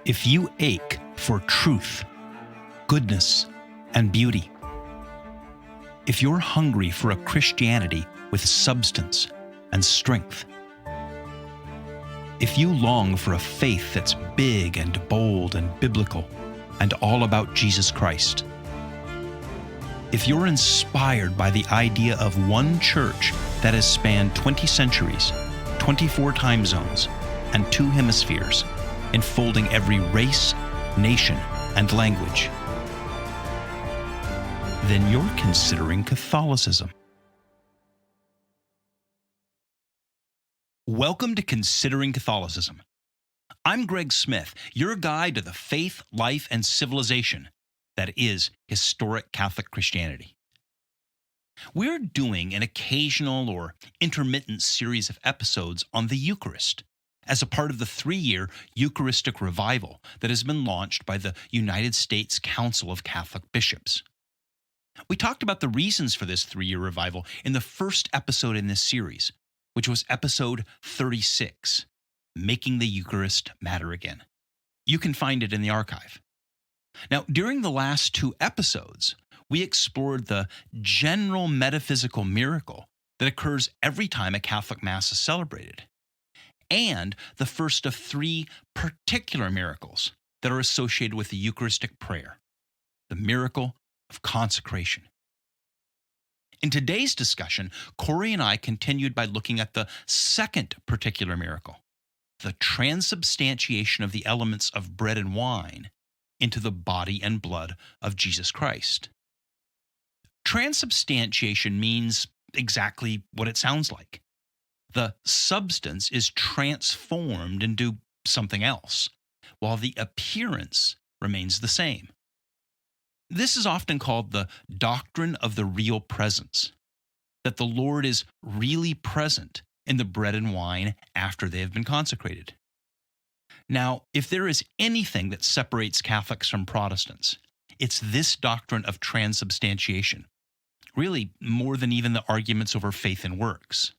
If you ache for truth, goodness, and beauty, if you're hungry for a Christianity with substance and strength, if you long for a faith that's big and bold and biblical and all about Jesus Christ, if you're inspired by the idea of one church that has spanned 20 centuries, 24 time zones, and 2 hemispheres, enfolding every race, nation, and language, then you're considering Catholicism. Welcome to Considering Catholicism. I'm Greg Smith, your guide to the faith, life, and civilization that is historic Catholic Christianity. We're doing an occasional or intermittent series of episodes on the Eucharist as a part of the 3-year Eucharistic revival that has been launched by the United States Council of Catholic Bishops. We talked about the reasons for this 3-year revival in the first episode in this series, which was episode 36, Making the Eucharist Matter Again. You can find it in the archive. Now, during the last 2 episodes, we explored the general metaphysical miracle that occurs every time a Catholic Mass is celebrated, and the first of 3 particular miracles that are associated with the Eucharistic prayer, the miracle of consecration. In today's discussion, Cory and I continued by looking at the second particular miracle, the transubstantiation of the elements of bread and wine into the body and blood of Jesus Christ. Transubstantiation means exactly what it sounds like. The substance is transformed into something else, while the appearance remains the same. This is often called the doctrine of the real presence, that the Lord is really present in the bread and wine after they have been consecrated. Now, if there is anything that separates Catholics from Protestants, it's this doctrine of transubstantiation, really more than even the arguments over faith and works.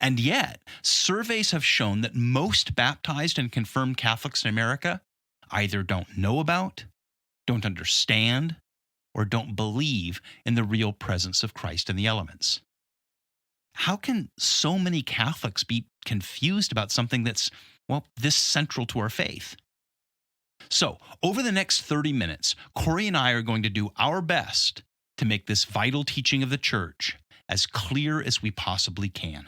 And yet, surveys have shown that most baptized and confirmed Catholics in America either don't know about, don't understand, or don't believe in the real presence of Christ in the elements. How can so many Catholics be confused about something that's, this central to our faith? So, over the next 30 minutes, Cory and I are going to do our best to make this vital teaching of the Church as clear as we possibly can.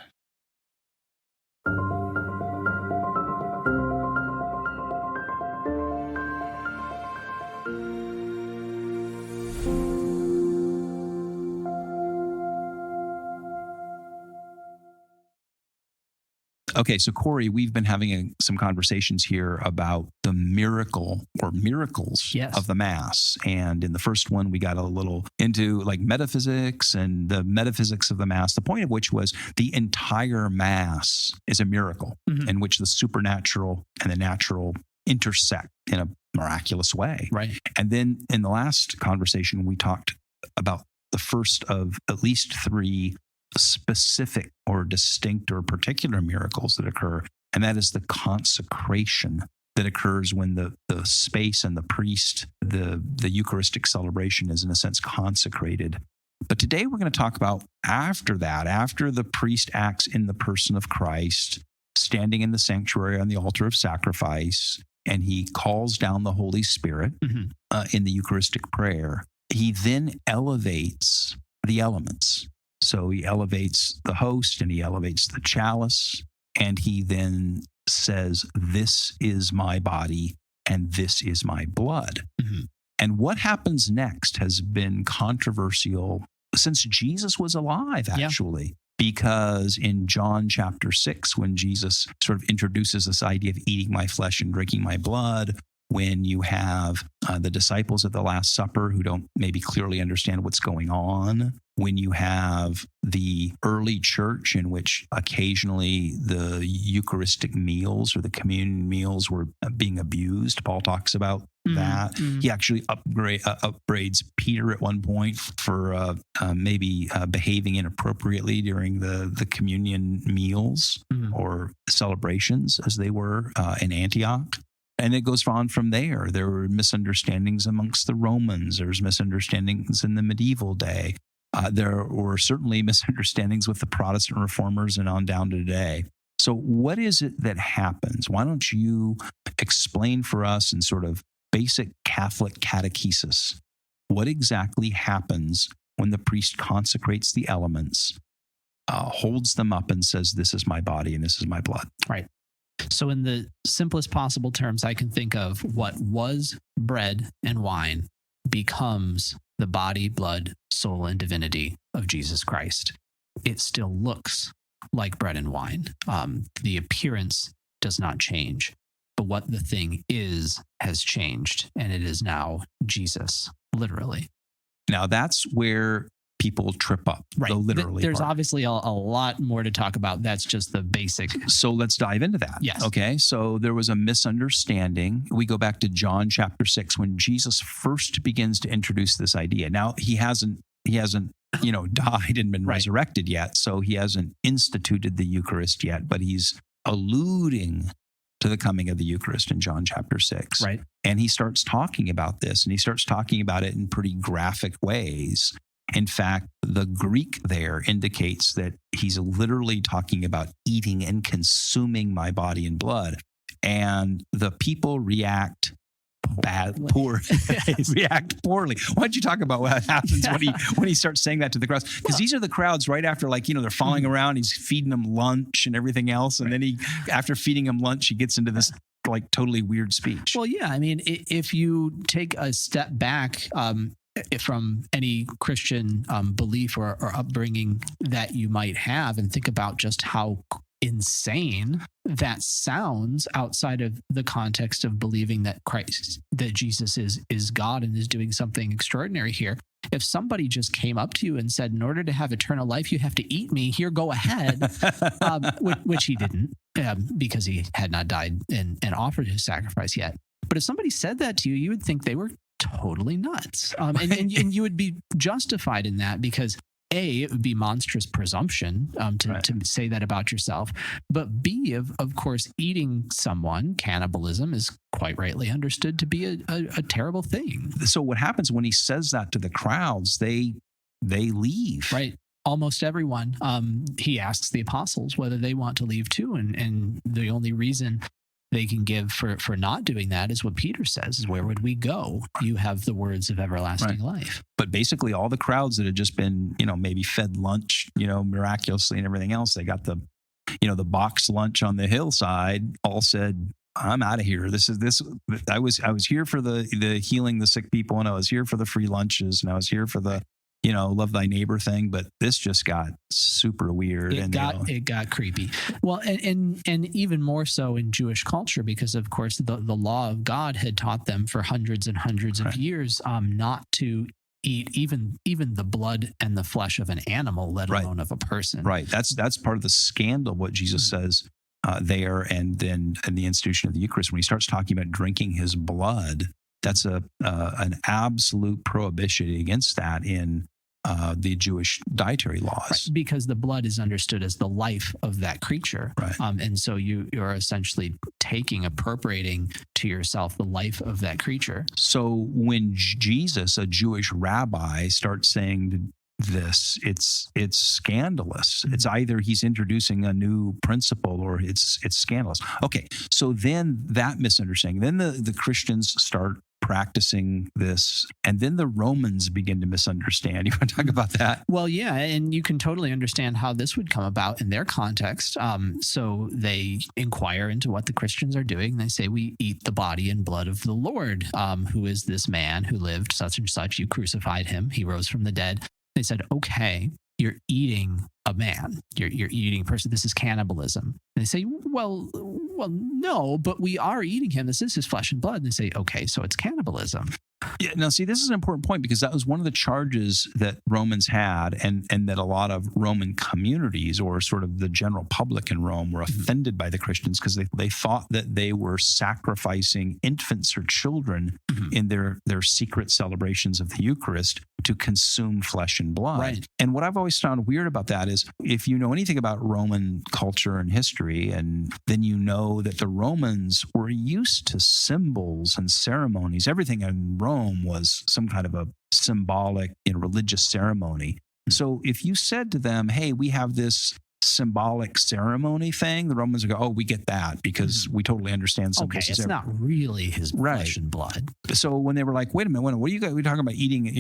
Okay, so Cory, we've been having some conversations here about the miracle or miracles of the Mass. And in the first one, we got a little into metaphysics and the metaphysics of the Mass, the point of which was the entire Mass is a miracle in which the supernatural and the natural intersect in a miraculous way. Right. And then in the last conversation, we talked about the first of at least 3 specific or distinct or particular miracles that occur, and that is the consecration that occurs when the space and the priest, the Eucharistic celebration is in a sense consecrated. But today we're going to talk about after that, after the priest acts in the person of Christ, standing in the sanctuary on the altar of sacrifice, and he calls down the Holy Spirit in the Eucharistic prayer, he then elevates the elements. So he elevates the host and he elevates the chalice, and he then says, "This is my body and this is my blood." And what happens next has been controversial since Jesus was alive, actually. Because in John chapter 6, when Jesus sort of introduces this idea of eating my flesh and drinking my blood, when you have the disciples at the Last Supper who don't maybe clearly understand what's going on, when you have the early church in which occasionally the Eucharistic meals or the communion meals were being abused. Paul talks about that. He actually upbraids Peter at one point for maybe behaving inappropriately during the communion meals or celebrations as they were in Antioch. And it goes on from there. There were misunderstandings amongst the Romans. There's misunderstandings in the medieval day. There were certainly misunderstandings with the Protestant reformers and on down to today. So what is it that happens? Why don't you explain for us in sort of basic Catholic catechesis, what exactly happens when the priest consecrates the elements, holds them up and says, this is my body and this is my blood? Right. So in the simplest possible terms I can think of, what was bread and wine becomes the body, blood, soul, and divinity of Jesus Christ. It still looks like bread and wine. The appearance does not change, but what the thing is has changed, and it is now Jesus, literally. Now that's where people trip up, right? The literally There's part. Obviously a lot more to talk about. That's just the basic. So let's dive into that. Yes. Okay. So there was a misunderstanding. We go back to John chapter 6 when Jesus first begins to introduce this idea. Now he hasn't died and been resurrected yet. So he hasn't instituted the Eucharist yet, but he's alluding to the coming of the Eucharist in John chapter 6. Right. And he starts talking about this, and he starts talking about it in pretty graphic ways. In fact, the Greek there indicates that he's literally talking about eating and consuming my body and blood. And the people react react poorly. Why don't you talk about what happens when he starts saying that to the crowds? Because these are the crowds right after, they're following around. He's feeding them lunch and everything else. And then after feeding them lunch, he gets into this totally weird speech. Well, yeah. I mean, if you take a step back from any Christian belief or upbringing that you might have and think about just how insane that sounds outside of the context of believing that Jesus is God and is doing something extraordinary here. If somebody just came up to you and said, in order to have eternal life, you have to eat me, here, go ahead, which he didn't because he had not died and offered his sacrifice yet. But if somebody said that to you, you would think they were totally nuts. And you would be justified in that because A, it would be monstrous presumption to say that about yourself. But B, of course, eating someone, cannibalism, is quite rightly understood to be a terrible thing. So what happens when he says that to the crowds, they leave. Right. Almost everyone. He asks the apostles whether they want to leave too. And the only reason they can give for not doing that is what Peter says, is where would we go? You have the words of everlasting life. But basically all the crowds that had just been, maybe fed lunch, miraculously and everything else, they got the box lunch on the hillside, all said, I'm out of here. I was here for the healing the sick people, and I was here for the free lunches, and I was here for the love thy neighbor thing, but this just got super weird. It got creepy. Well, and even more so in Jewish culture, because of course the law of God had taught them for hundreds and hundreds of years not to eat even the blood and the flesh of an animal, let alone of a person. Right. That's part of the scandal, what Jesus says there, and then in the institution of the Eucharist, when he starts talking about drinking his blood, that's an absolute prohibition against that in the Jewish dietary laws. Right, because the blood is understood as the life of that creature. Right. And so you're essentially appropriating to yourself the life of that creature. So when Jesus, a Jewish rabbi, starts saying this, it's scandalous. It's either he's introducing a new principle or it's scandalous. Okay, so then that misunderstanding, then the Christians start practicing this, and then the Romans begin to misunderstand. You want to talk about that? Well, yeah, and you can totally understand how this would come about in their context. So they inquire into what the Christians are doing. They say, we eat the body and blood of the Lord, who is this man who lived such and such. You crucified him. He rose from the dead. They said, okay, you're eating a man. You're eating a person. This is cannibalism. And they say, well, no, but we are eating him. This is his flesh and blood. And they say, okay, so it's cannibalism. Yeah. Now, see, this is an important point because that was one of the charges that Romans had, and that a lot of Roman communities or sort of the general public in Rome were offended by the Christians because they thought that they were sacrificing infants or children in their secret celebrations of the Eucharist to consume flesh and blood. Right. And what I've always found weird about that is if you know anything about Roman culture and history, and then you know that the Romans were used to symbols and ceremonies. Everything in Rome was some kind of a symbolic, religious ceremony. So if you said to them, hey, we have this symbolic ceremony thing, the Romans would go, oh, we get that because we totally understand symbols. Okay, it's not really his flesh and blood. So when they were like, wait a minute, what are you guys talking about eating?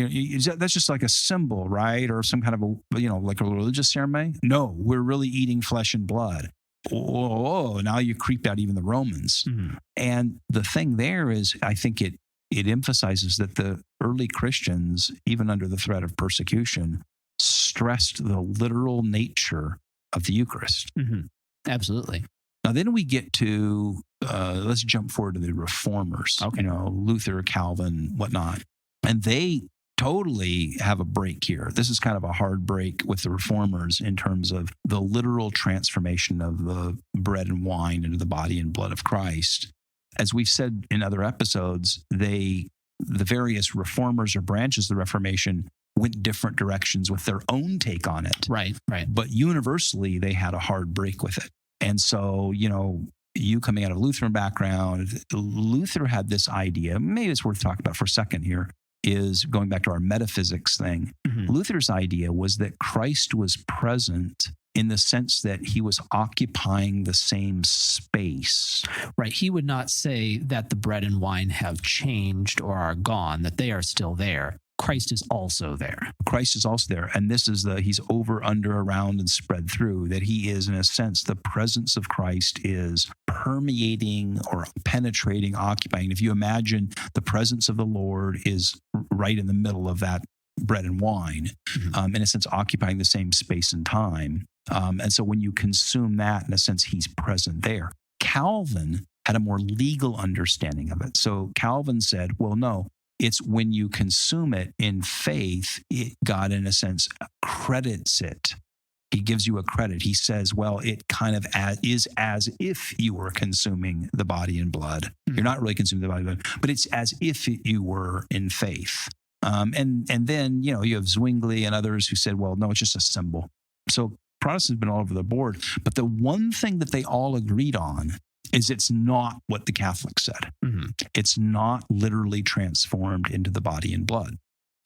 That's just like a symbol, right? Or some kind of a, like a religious ceremony? No, we're really eating flesh and blood. Oh, now you creeped out even the Romans. Mm-hmm. And the thing there is, I think it emphasizes that the early Christians, even under the threat of persecution, stressed the literal nature of the Eucharist. Mm-hmm. Absolutely. Now, then we get to, let's jump forward to the Reformers, Luther, Calvin, whatnot. And they totally have a break here. This is kind of a hard break with the Reformers in terms of the literal transformation of the bread and wine into the body and blood of Christ. As we've said in other episodes, the various reformers or branches of the Reformation went different directions with their own take on it. Right. But universally, they had a hard break with it. And so, you coming out of a Lutheran background, Luther had this idea, maybe it's worth talking about for a second here, is going back to our metaphysics thing. Mm-hmm. Luther's idea was that Christ was present in the sense that he was occupying the same space. Right. He would not say that the bread and wine have changed or are gone, that they are still there. Christ is also there. Christ is also there. And this is he's over, under, around, and spread through, that he is, in a sense, the presence of Christ is permeating or penetrating, occupying. If you imagine the presence of the Lord is right in the middle of that bread and wine, in a sense, occupying the same space and time. And so when you consume that, in a sense, he's present there. Calvin had a more legal understanding of it. So Calvin said, well, no, it's when you consume it in faith, God, in a sense, credits it. He gives you a credit. He says, well, it kind of is as if you were consuming the body and blood. Mm-hmm. You're not really consuming the body and blood, but it's as if you were in faith. And then, you have Zwingli and others who said, well, no, it's just a symbol. So Protestants have been all over the board. But the one thing that they all agreed on is it's not what the Catholics said. Mm-hmm. It's not literally transformed into the body and blood.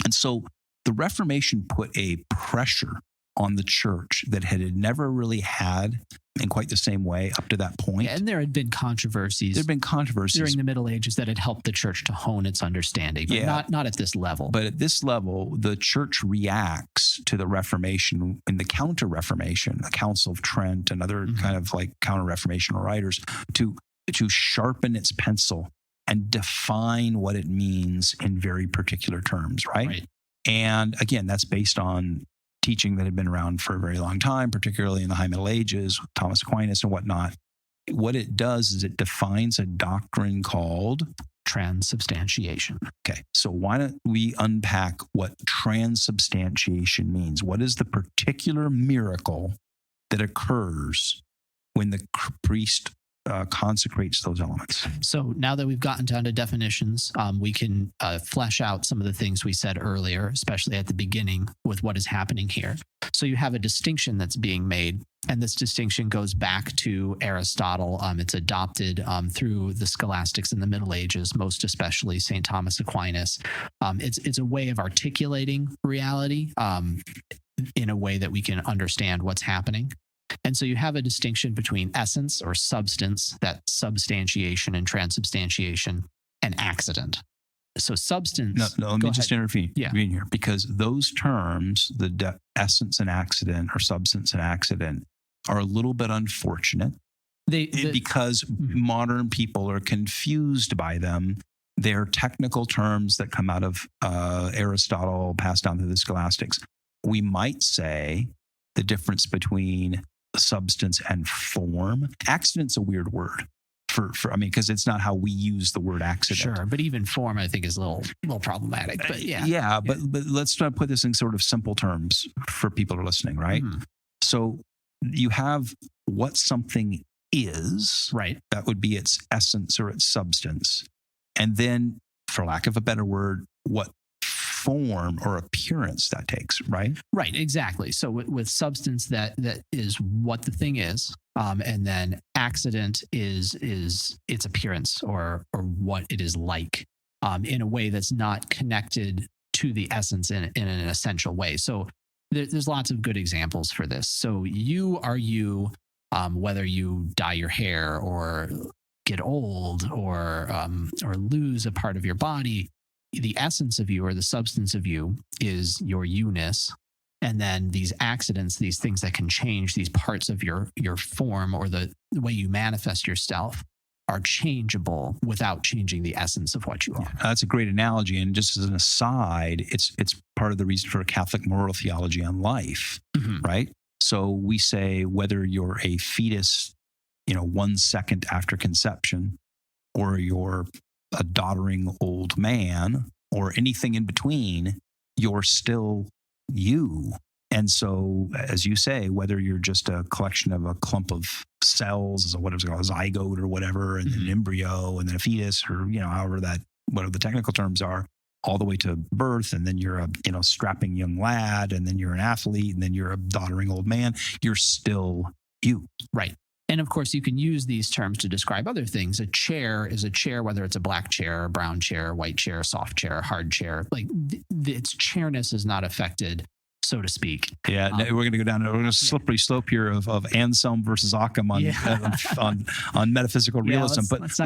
And so the Reformation put a pressure on the church that it had never really had in quite the same way up to that point. Yeah, and there had been controversies. There had been controversies during the Middle Ages that had helped the church to hone its understanding, but not at this level. But at this level, the church reacts to the Reformation in the Counter-Reformation, the Council of Trent and other kind of like Counter-Reformational writers to sharpen its pencil and define what it means in very particular terms, right? And again, that's based on teaching that had been around for a very long time, particularly in the High Middle Ages, Thomas Aquinas and whatnot. What it does is it defines a doctrine called transubstantiation. Okay, so why don't we unpack what transubstantiation means? What is the particular miracle that occurs when the priest consecrates those elements? So now that we've gotten down to definitions, we can flesh out some of the things we said earlier, especially at the beginning with what is happening here. So you have a distinction that's being made, and this distinction goes back to Aristotle. It's adopted through the scholastics in the Middle Ages, most especially St. Thomas Aquinas. It's a way of articulating reality in a way that we can understand what's happening. And so you have a distinction between essence or substance, that substantiation and transubstantiation, and accident. So substance. No, let me just intervene here, because those terms, the essence and accident or substance and accident, are a little bit unfortunate because modern people are confused by them. They're technical terms that come out of Aristotle, passed down through the scholastics. We might say the difference between substance and form. Accident's a weird word because it's not how we use the word accident. Sure, but even form, I think, is a little problematic. But but let's try to put this in sort of simple terms for people who are listening, right? Mm-hmm. So you have what something is, right? That would be its essence or its substance, and then, for lack of a better word, what form or appearance that takes, right? Right, exactly. So with substance, that is what the thing is, and then accident is its appearance or what it is like, in a way that's not connected to the essence in an essential way. So there's lots of good examples for this. So you are you, whether you dye your hair or get old or lose a part of your body, the essence of you or the substance of you is your you-ness. And then these accidents, these things that can change these parts of your form or the way you manifest yourself are changeable without changing the essence of what you are. Yeah, that's a great analogy. And just as an aside, it's part of the reason for Catholic moral theology on life, right? So we say whether you're a fetus, 1 second after conception, or you're a doddering old man, or anything in between, you're still you. And so, as you say, whether you're just a collection of a clump of cells, as whatever's called a zygote or whatever, and then an embryo, and then a fetus, or whatever the technical terms are, all the way to birth, and then you're a strapping young lad, and then you're an athlete, and then you're a doddering old man, you're still you. Right. And of course, you can use these terms to describe other things. A chair is a chair, whether it's a black chair, a brown chair, white chair, soft chair, hard chair. Like its chairness is not affected, so to speak. Yeah, we're going to go down a slippery slope here of Anselm versus Occam on metaphysical realism. But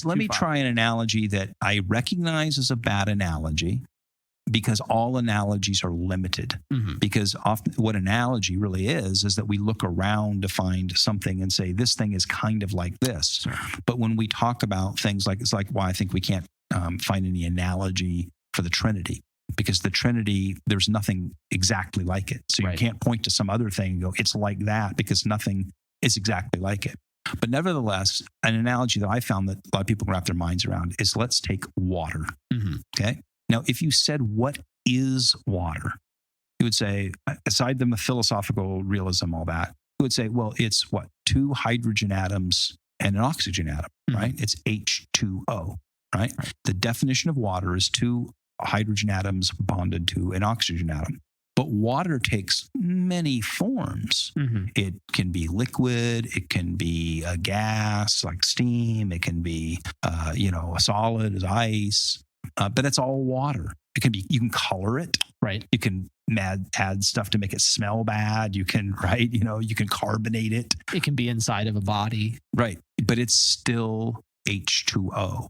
let me try an analogy that I recognize as a bad analogy, because all analogies are limited. Because often what analogy really is that we look around to find something and say, this thing is kind of like this. Sure. But when we talk about things it's like why I think we can't find any analogy for the Trinity. Because the Trinity, there's nothing exactly like it. So you can't point to some other thing and go, it's like that, because nothing is exactly like it. But nevertheless, an analogy that I found that a lot of people wrap their minds around is, let's take water. Okay. Now, if you said, what is water? You would say, aside from the philosophical realism, all that, you would say, well, it's what? 2 hydrogen atoms and an oxygen atom, right? It's H2O, right? The definition of water is 2 hydrogen atoms bonded to an oxygen atom. But water takes many forms. It can be liquid. It can be a gas like steam. It can be, a solid as ice. But that's all water. It can be. You can color it, right? You can add stuff to make it smell bad. You can, right? You can carbonate it. It can be inside of a body, right? But it's still H2O.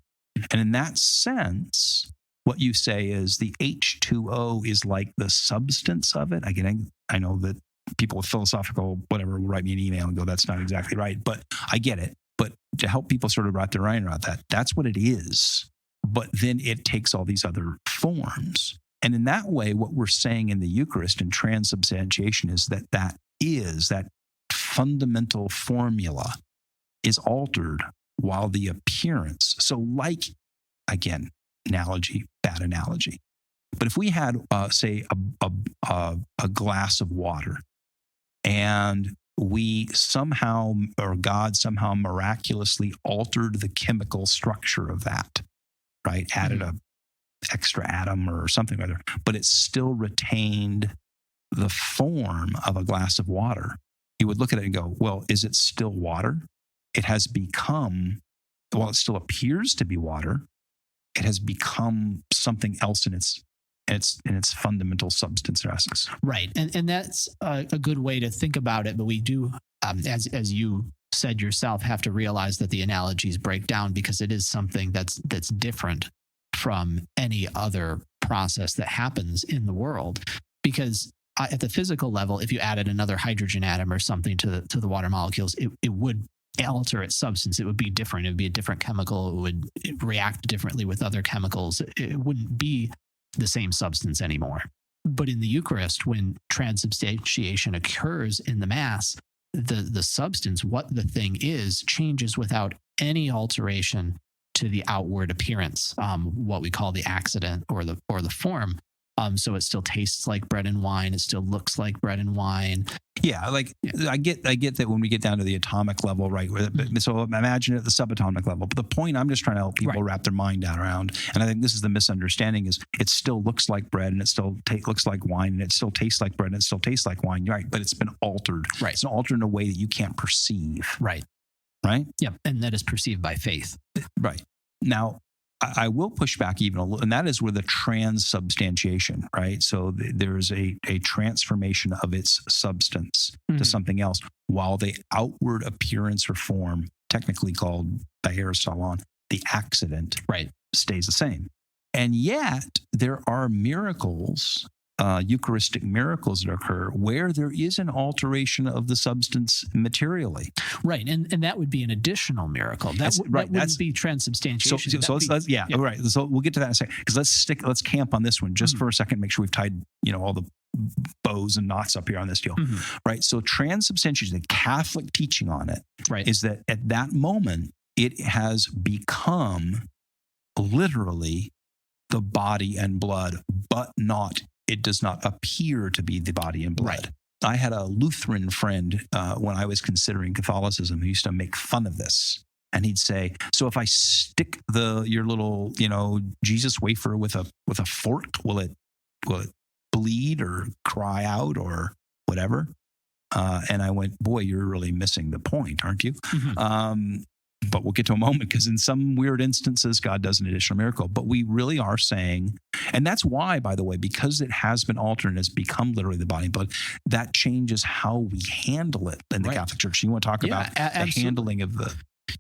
And in that sense, what you say is the H2O is like the substance of it. Again, I know that people with philosophical whatever will write me an email and go, that's not exactly right. But I get it. But to help people sort of wrap their mind around that, that's what it is. But then it takes all these other forms. And in that way, what we're saying in the Eucharist and transubstantiation is that fundamental formula is altered while the appearance. So again, analogy, bad analogy. But if we had, say, a glass of water, and we somehow, or God somehow miraculously altered the chemical structure of that, right? Added a extra atom or something other, but it still retained the form of a glass of water. You would look at it and go, well, is it still water? It has become, while it still appears to be water, it has become something else in its fundamental substance or essence. Right. And that's a good way to think about it. But we do, as you said yourself, have to realize that the analogies break down, because it is something that's different from any other process that happens in the world. Because at the physical level, if you added another hydrogen atom or something to the water molecules, it would alter its substance. It would be different. It would be a different chemical. It would react differently with other chemicals. It wouldn't be the same substance anymore. But in the Eucharist, when transubstantiation occurs in the Mass, the substance, what the thing is, changes without any alteration to the outward appearance, what we call the accident or the form. So it still tastes like bread and wine. It still looks like bread and wine. Yeah, I get that when we get down to the atomic level, right? So imagine at the subatomic level. But the point I'm just trying to help people wrap their mind around, and I think this is the misunderstanding, is it still looks like bread and it still looks like wine and it still tastes like bread and it still tastes like wine, right? But it's been altered. Right. It's altered in a way that you can't perceive. Right. Right? Yep. And that is perceived by faith. Right. Now, I will push back even a little, and that is with the transubstantiation, right? So there's a transformation of its substance to something else, while the outward appearance or form, technically called by Aristotle, the accident, stays the same. And yet there are miracles, Eucharistic miracles that occur where there is an alteration of the substance materially. Right. And that would be an additional miracle. That wouldn't be transubstantiation. So right. So we'll get to that in a second, because let's camp on this one just for a second, make sure we've tied, all the bows and knots up here on this deal. Right. So transubstantiation, the Catholic teaching on it, is that at that moment, it has become literally the body and blood, but it does not appear to be the body and blood. Right. I had a Lutheran friend when I was considering Catholicism who used to make fun of this. And he'd say, so if I stick your little, Jesus wafer with a fork, will it bleed or cry out or whatever? And I went, boy, you're really missing the point, aren't you? But we'll get to a moment, because in some weird instances, God does an additional miracle. But we really are saying, and that's why, by the way, because it has been altered and has become literally the body and blood, that changes how we handle it in the Catholic Church. You want to talk about the handling of the...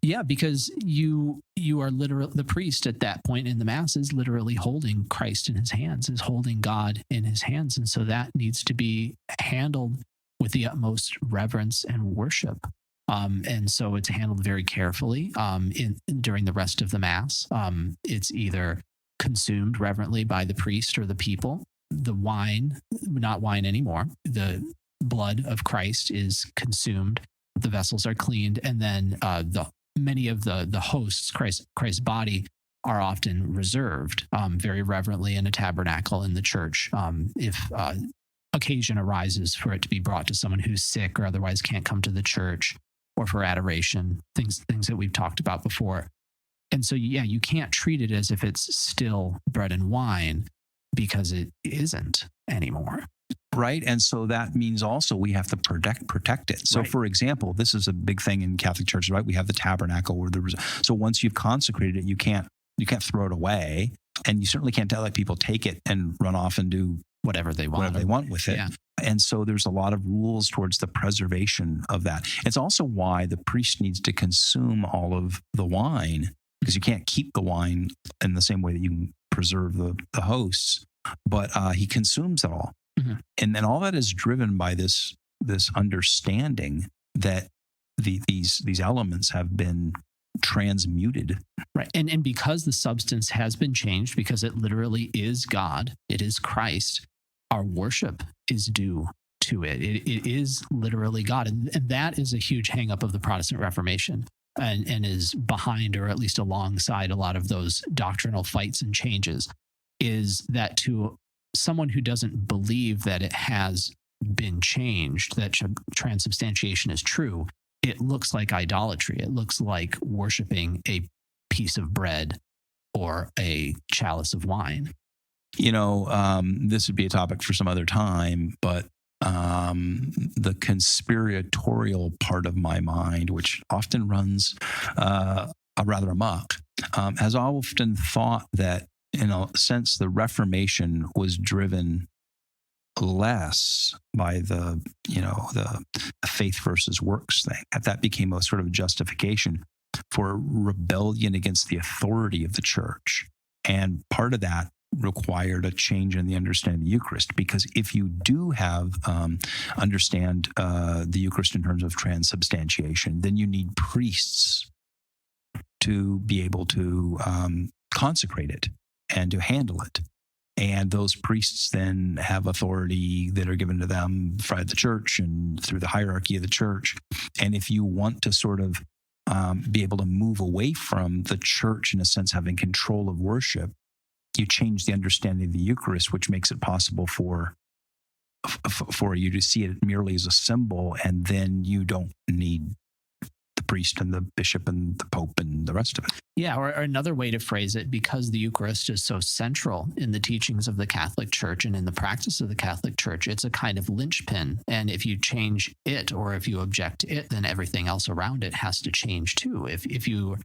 Yeah, because you are literally, the priest at that point in the Mass is literally holding Christ in his hands, is holding God in his hands. And so that needs to be handled with the utmost reverence and worship. And so it's handled very carefully during the rest of the Mass. It's either consumed reverently by the priest or the people. The wine, not wine anymore, the blood of Christ is consumed. The vessels are cleaned, and then many of the hosts, Christ's body, are often reserved very reverently in a tabernacle in the church. If occasion arises for it to be brought to someone who's sick or otherwise can't come to the church, or for adoration, things that we've talked about before. And so, you can't treat it as if it's still bread and wine, because it isn't anymore. Right. And so that means also we have to protect it. So, for example, this is a big thing in Catholic churches, right? We have the tabernacle where so once you've consecrated it, you can't throw it away, and you certainly can't let people take it and run off and do whatever they want with it. Yeah. And so there's a lot of rules towards the preservation of that. It's also why the priest needs to consume all of the wine, because you can't keep the wine in the same way that you can preserve the hosts, but he consumes it all. And then all that is driven by this understanding that these elements have been transmuted. Right. And because the substance has been changed, because it literally is God, it is Christ, our worship is due to it. It is literally God. And that is a huge hang-up of the Protestant Reformation, and is behind, or at least alongside, a lot of those doctrinal fights and changes, is that to someone who doesn't believe that it has been changed, that transubstantiation is true, it looks like idolatry. It looks like worshiping a piece of bread or a chalice of wine. This would be a topic for some other time, but the conspiratorial part of my mind, which often runs rather amok, has often thought that, in a sense, the Reformation was driven less by the faith versus works thing. That became a sort of justification for rebellion against the authority of the church. And part of that required a change in the understanding of the Eucharist, because if you do understand the Eucharist in terms of transubstantiation, then you need priests to be able to consecrate it and to handle it. And those priests then have authority that are given to them by the church and through the hierarchy of the church. And if you want to sort of be able to move away from the church, in a sense, having control of worship, you change the understanding of the Eucharist, which makes it possible for you to see it merely as a symbol, and then you don't need the priest and the bishop and the pope and the rest of it. Yeah, or another way to phrase it, because the Eucharist is so central in the teachings of the Catholic Church and in the practice of the Catholic Church, it's a kind of linchpin. And if you change it, or if you object to it, then everything else around it has to change too. If your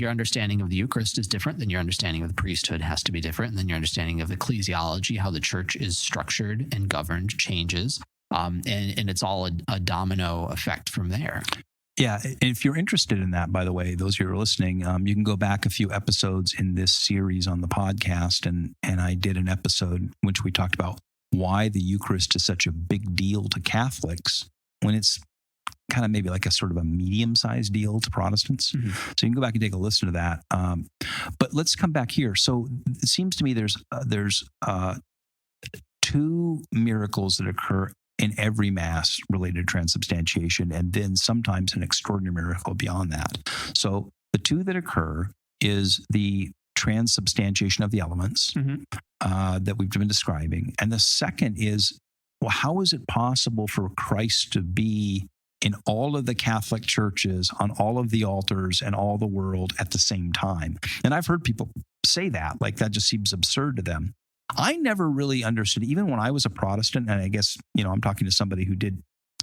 understanding of the Eucharist is different, then your understanding of the priesthood has to be different. And then your understanding of ecclesiology, how the church is structured and governed, changes. And it's all a domino effect from there. Yeah, if you're interested in that, by the way, those who are listening, you can go back a few episodes in this series on the podcast, and I did an episode in which we talked about why the Eucharist is such a big deal to Catholics when it's kind of maybe like a sort of a medium-sized deal to Protestants. Mm-hmm. So you can go back and take a listen to that. But let's come back here. So it seems to me there's two miracles that occur in every Mass related to transubstantiation, and then sometimes an extraordinary miracle beyond that. So the two that occur is the transubstantiation of the elements that we've been describing. And the second is, well, how is it possible for Christ to be in all of the Catholic churches, on all of the altars and all the world at the same time? And I've heard people say that, like that just seems absurd to them. I never really understood, even when I was a Protestant, and I guess, I'm talking to somebody who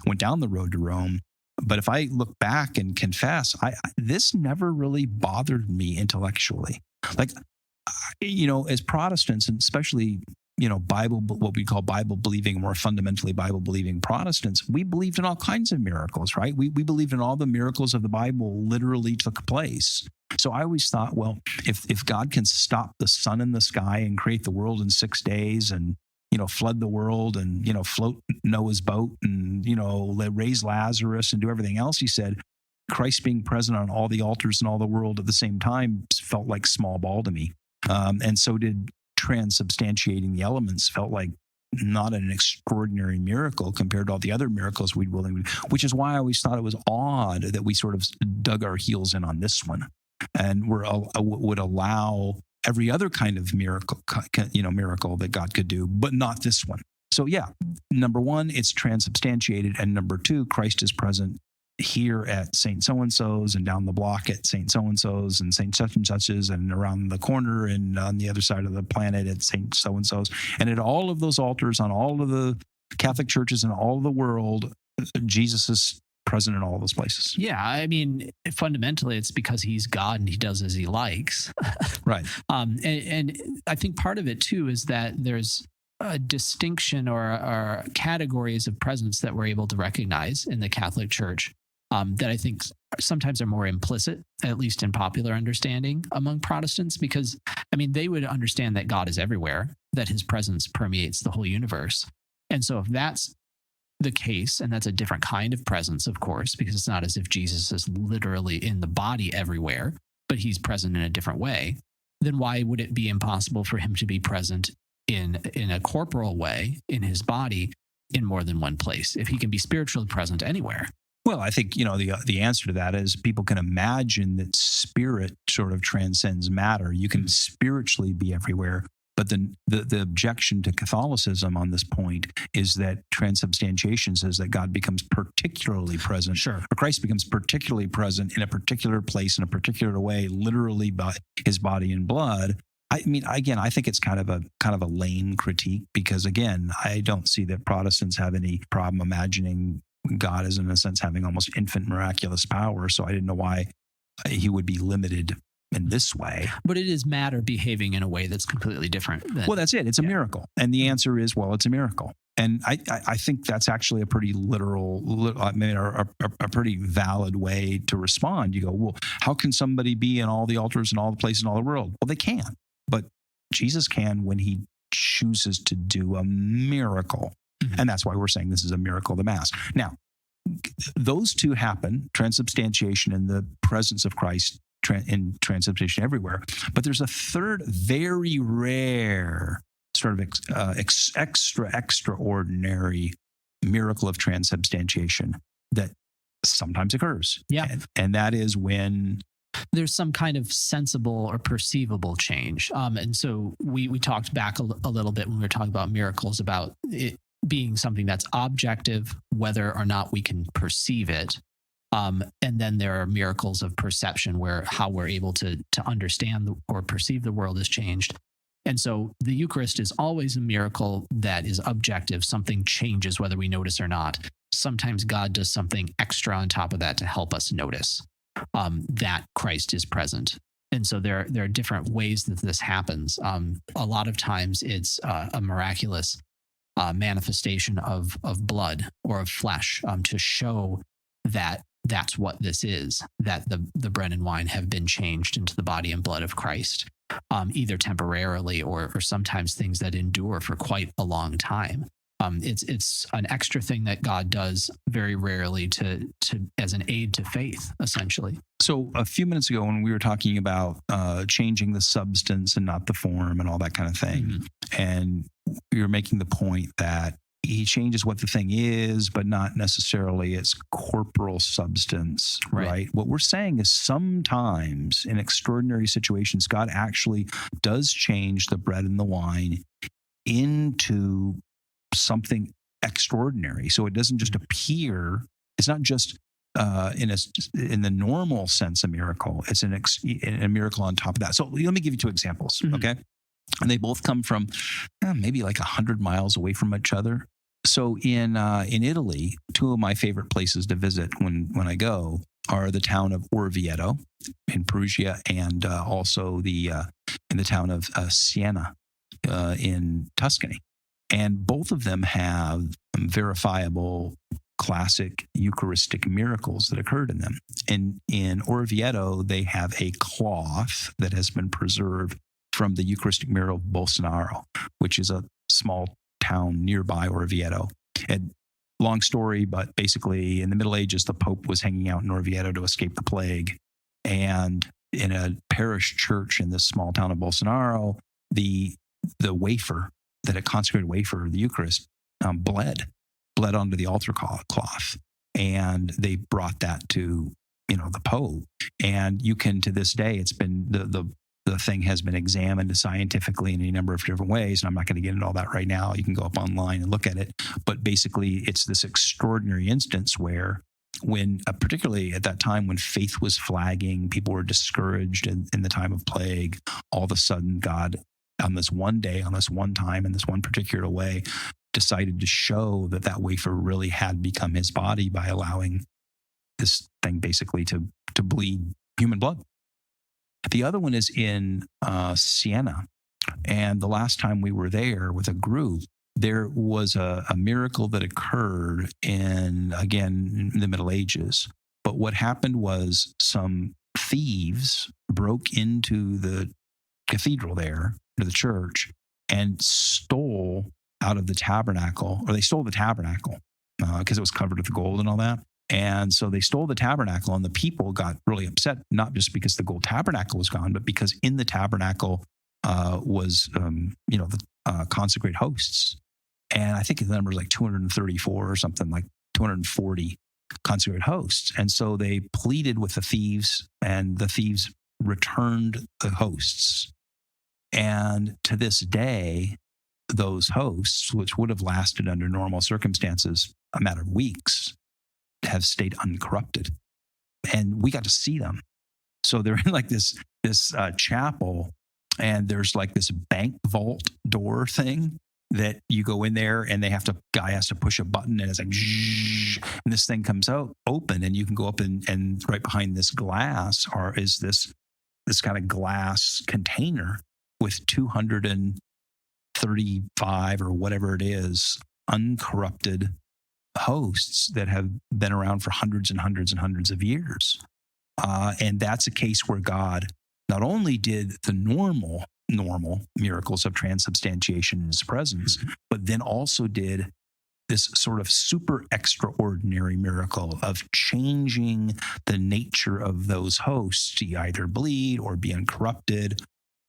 went down the road to Rome. But if I look back and confess, this never really bothered me intellectually. Like, as Protestants, and especially, what we call Bible believing, more fundamentally Bible believing Protestants, we believed in all kinds of miracles, right? We believed in all the miracles of the Bible literally took place. So I always thought, well, if God can stop the sun in the sky and create the world in 6 days, and flood the world, and float Noah's boat, and raise Lazarus and do everything else, he said, Christ being present on all the altars and all the world at the same time felt like small ball to me. And so did transubstantiating the elements felt like not an extraordinary miracle compared to all the other miracles we'd willing to, which is why I always thought it was odd that we sort of dug our heels in on this one, and would allow every other kind of miracle that God could do, but not this one. So yeah, number one, it's transubstantiated, and number two, Christ is present here at Saint so-and-so's, and down the block at Saint so-and-so's, and Saint such and such's, and around the corner and on the other side of the planet at Saint so-and-so's. And at all of those altars, on all of the Catholic churches in all of the world, Jesus is present in all those places. Yeah, I mean, fundamentally, it's because he's God and he does as he likes. Right. And I think part of it, too, is that there's a distinction or categories of presence that we're able to recognize in the Catholic Church that I think sometimes are more implicit, at least in popular understanding among Protestants, because, I mean, they would understand that God is everywhere, that his presence permeates the whole universe. And so if that's the case, and that's a different kind of presence, of course, because it's not as if Jesus is literally in the body everywhere, but he's present in a different way, then why would it be impossible for him to be present in a corporal way in his body in more than one place, if he can be spiritually present anywhere? Well, I think, the answer to that is people can imagine that spirit sort of transcends matter. You can spiritually be everywhere. But then the objection to Catholicism on this point is that transubstantiation says that God becomes particularly present. Sure. Or Christ becomes particularly present in a particular place, in a particular way, literally by his body and blood. I mean, again, I think it's kind of a lame critique, because, again, I don't see that Protestants have any problem imagining God as, in a sense, having almost infinite miraculous power. So I didn't know why he would be limited in this way. But it is matter behaving in a way that's completely different. Well, that's it. It's a miracle. And the answer is, well, it's a miracle. And I think that's actually a pretty a pretty valid way to respond. You go, well, how can somebody be in all the altars and all the places in all the world? Well, they can. But Jesus can when he chooses to do a miracle. Mm-hmm. And that's why we're saying this is a miracle of the Mass. Now, those two happen, transubstantiation and the presence of Christ in transubstantiation everywhere. But there's a third very rare sort of extraordinary miracle of transubstantiation that sometimes occurs. Yeah. And that is when there's some kind of sensible or perceivable change. And so we talked back a little bit when we were talking about miracles, about it being something that's objective, whether or not we can perceive it. And then there are miracles of perception, where how we're able to understand or perceive the world has changed. And so the Eucharist is always a miracle that is objective. Something changes whether we notice or not. Sometimes God does something extra on top of that to help us notice that Christ is present. And so there are different ways that this happens. A lot of times it's a miraculous manifestation of blood or of flesh to show that that's what this is, that the bread and wine have been changed into the body and blood of Christ, either temporarily or sometimes things that endure for quite a long time. It's an extra thing that God does very rarely to as an aid to faith, essentially. So a few minutes ago, when we were talking about changing the substance and not the form and all that kind of thing, and you were making the point that he changes what the thing is, but not necessarily its corporal substance, right? What we're saying is sometimes in extraordinary situations, God actually does change the bread and the wine into something extraordinary. So it doesn't just appear, it's not just in the normal sense a miracle, it's a miracle on top of that. So let me give you two examples, okay? And they both come from maybe like 100 miles away from each other. So in Italy, two of my favorite places to visit when I go are the town of Orvieto in Perugia, and also in the town of Siena in Tuscany. And both of them have verifiable classic Eucharistic miracles that occurred in them. And in Orvieto, they have a cloth that has been preserved from the Eucharistic miracle of Bolsonaro, which is a small town nearby Orvieto. And long story, but basically in the Middle Ages, the Pope was hanging out in Orvieto to escape the plague. And in a parish church in this small town of Bolsonaro, the wafer, that a consecrated wafer of the Eucharist, bled onto the altar cloth. And they brought that to, the Pope. And you can, to this day, it's been, the thing has been examined scientifically in a number of different ways. And I'm not going to get into all that right now. You can go up online and look at it. But basically, it's this extraordinary instance where particularly at that time when faith was flagging, people were discouraged in the time of plague, all of a sudden God, on this one day, on this one time, in this one particular way, decided to show that wafer really had become his body by allowing this thing basically to bleed human blood. The other one is in Siena. And the last time we were there with a group, there was a miracle that occurred in the Middle Ages. But what happened was some thieves broke into the cathedral there, to the church, and stole out of the tabernacle, or they stole the tabernacle because it was covered with gold and all that. And so they stole the tabernacle, and the people got really upset, not just because the gold tabernacle was gone, but because in the tabernacle was, the consecrated hosts. And I think the number is like 234 or something, like 240 consecrated hosts. And so they pleaded with the thieves, and the thieves returned the hosts. And to this day, those hosts, which would have lasted under normal circumstances a matter of weeks, have stayed uncorrupted. And we got to see them. So they're in like this chapel, and there's like this bank vault door thing that you go in there, and guy has to push a button, and it's like, and this thing comes out open, and you can go up and right behind this glass is this kind of glass container with 235 or whatever it is, uncorrupted hosts that have been around for hundreds and hundreds and hundreds of years. And that's a case where God not only did the normal miracles of transubstantiation in his presence, but then also did this sort of super extraordinary miracle of changing the nature of those hosts to either bleed or be uncorrupted.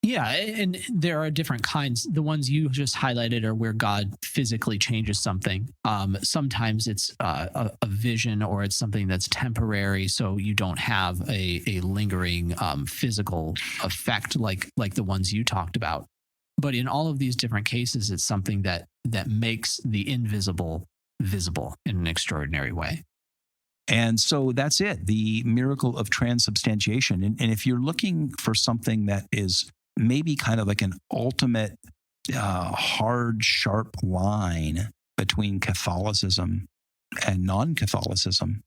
Yeah, and there are different kinds. The ones you just highlighted are where God physically changes something. Sometimes it's a vision, or it's something that's temporary, so you don't have a lingering physical effect like the ones you talked about. But in all of these different cases, it's something that makes the invisible visible in an extraordinary way. And so that's it, the miracle of transubstantiation. And if you're looking for something that is maybe kind of like an ultimate hard, sharp line between Catholicism and non-Catholicism,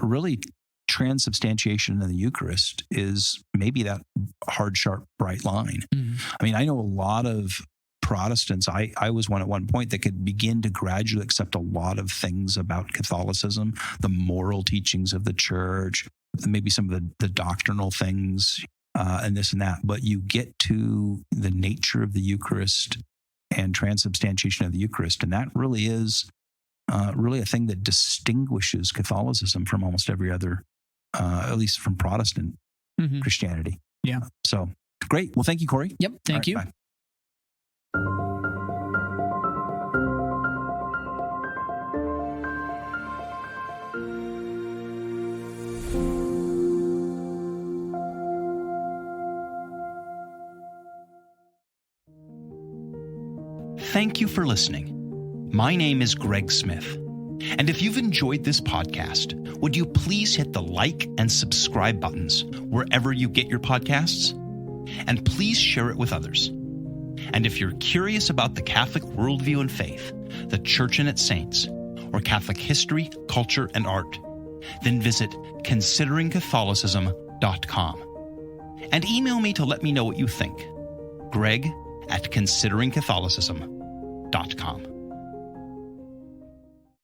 really transubstantiation in the Eucharist is maybe that hard, sharp, bright line. Mm-hmm. I mean, I know a lot of Protestants, I was one at one point that could begin to gradually accept a lot of things about Catholicism, the moral teachings of the church, maybe some of the doctrinal things, and this and that. But you get to the nature of the Eucharist and transubstantiation of the Eucharist, and that really is really a thing that distinguishes Catholicism from almost every other, at least from Protestant Christianity. Yeah. So great. Well, thank you, Cory. Yep. Thank you. Bye. Thank you for listening. My name is Greg Smith, and if you've enjoyed this podcast, would you please hit the like and subscribe buttons wherever you get your podcasts? And please share it with others. And if you're curious about the Catholic worldview and faith, the Church and its saints, or Catholic history, culture, and art, then visit consideringcatholicism.com. And email me to let me know what you think. Greg@consideringcatholicism.com.